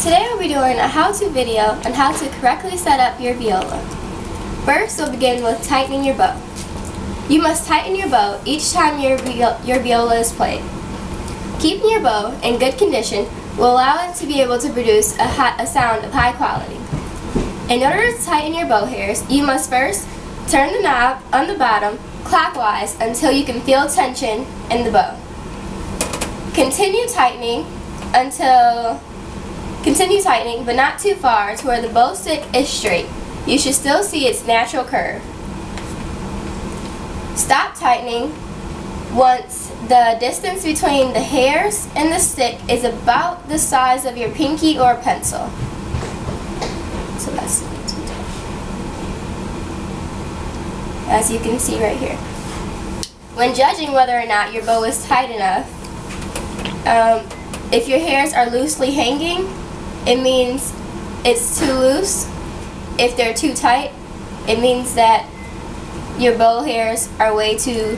Today we'll be doing a how-to video on how to correctly set up your viola. First, we'll begin with tightening your bow. You must tighten your bow each time your viola is played. Keeping your bow in good condition will allow it to be able to produce a sound of high quality. In order to tighten your bow hairs, you must first turn the knob on the bottom clockwise until you can feel tension in the bow. Continue tightening but not too far to where the bow stick is straight. You should still see its natural curve. Stop tightening once the distance between the hairs and the stick is about the size of your pinky or pencil. So that's as you can see right here. When judging whether or not your bow is tight enough, if your hairs are loosely hanging, it means it's too loose. If they're too tight, it means that your bow hairs are way too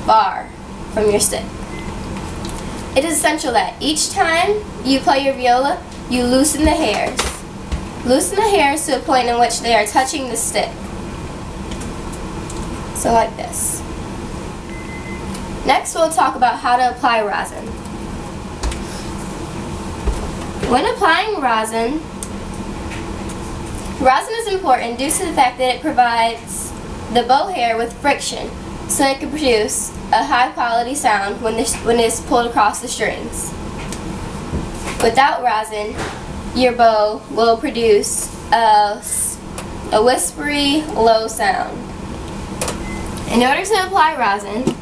far from your stick. It is essential that each time you play your viola, you loosen the hairs. Loosen the hairs to a point in which they are touching the stick. So like this. Next, we'll talk about how to apply rosin. When applying rosin is important due to the fact that it provides the bow hair with friction so it can produce a high quality sound when it's pulled across the strings. Without rosin, your bow will produce a whispery, low sound. In order to apply rosin,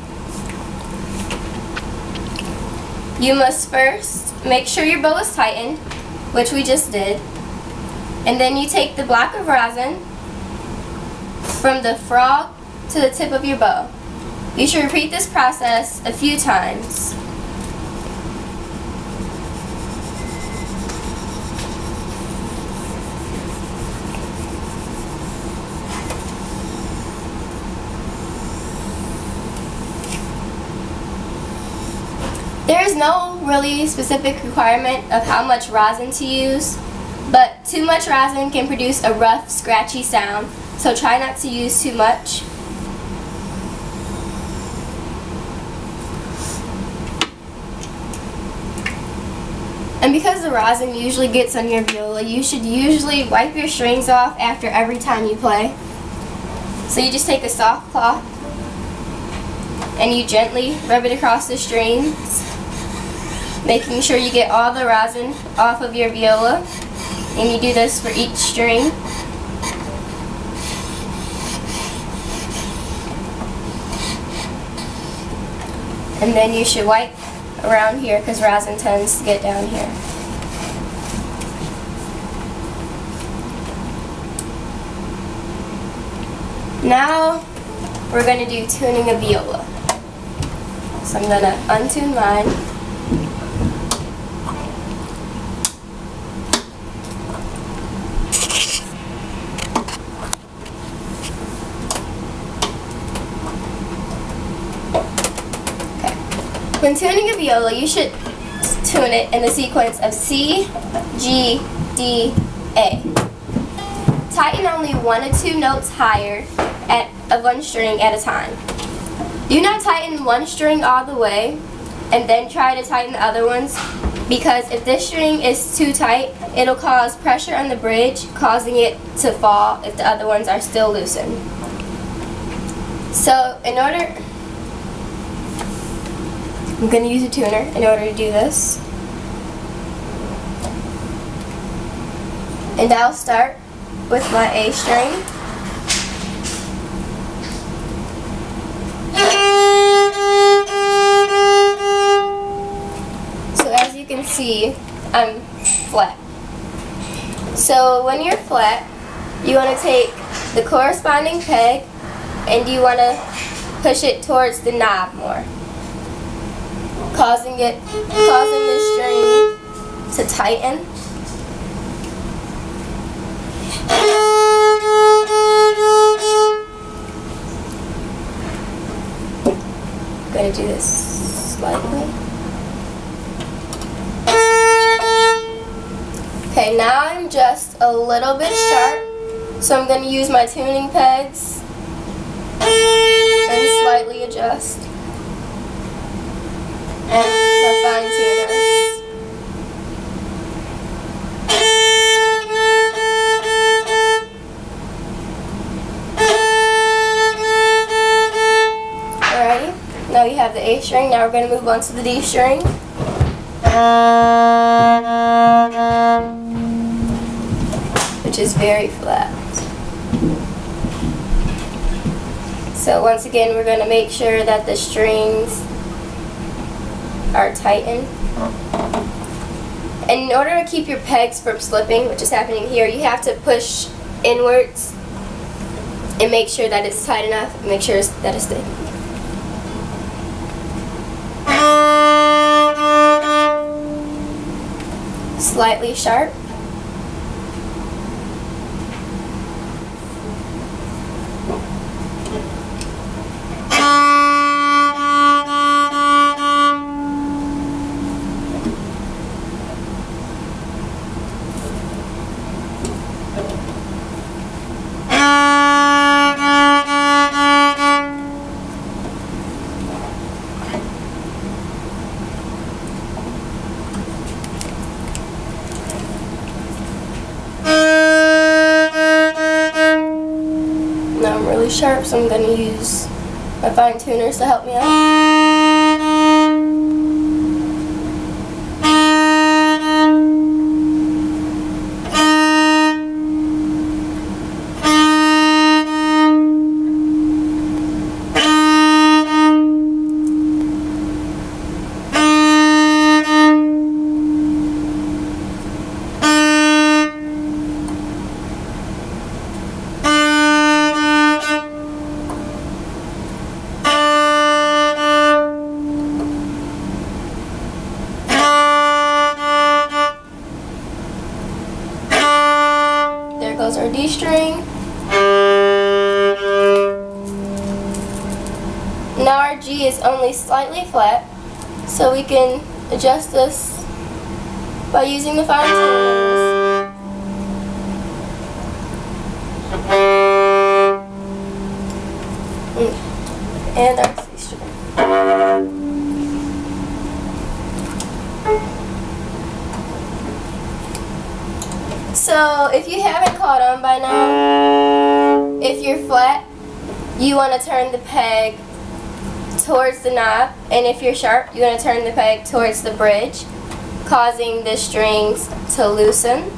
you must first make sure your bow is tightened, which we just did, and then you take the block of rosin from the frog to the tip of your bow. You should repeat this process a few times. There is no really specific requirement of how much rosin to use, but too much rosin can produce a rough, scratchy sound, so try not to use too much. And because the rosin usually gets on your viola, you should usually wipe your strings off after every time you play. So you just take a soft cloth and you gently rub it across the strings, making sure you get all the rosin off of your viola, and you do this for each string. And then you should wipe around here because rosin tends to get down here. Now we're going to do tuning a viola. So I'm going to untune mine. When tuning a viola, you should tune it in the sequence of C, G, D, A. Tighten only 1 or 2 notes higher of one string at a time. Do not tighten one string all the way and then try to tighten the other ones, because if this string is too tight, it'll cause pressure on the bridge, causing it to fall if the other ones are still loosened. So I'm going to use a tuner in order to do this. And I'll start with my A string. So as you can see, I'm flat. So when you're flat, you want to take the corresponding peg and you want to push it towards the knob more, causing the string to tighten. I'm going to do this slightly. Okay, Okay, now I'm just a little bit sharp, so I'm going to use my tuning pegs and slightly adjust. And my fine tuners. Alrighty, now you have the A string, now we're going to move on to the D string. Which is very flat. So once again, we're going to make sure that the strings are tightened. And in order to keep your pegs from slipping, which is happening here, you have to push inwards and make sure that it's tight enough and make sure that it's thick. Slightly sharp. Now I'm really sharp, so I'm going to use my fine tuners to help me out. There goes our D string. Now our G is only slightly flat, so we can adjust this by using the fine tuners. And our C string. So if you haven't caught on by now, if you're flat, you want to turn the peg towards the knob, and if you're sharp, you want to turn the peg towards the bridge, causing the strings to loosen.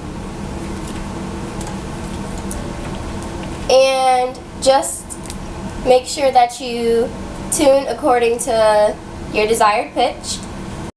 And just make sure that you tune according to your desired pitch.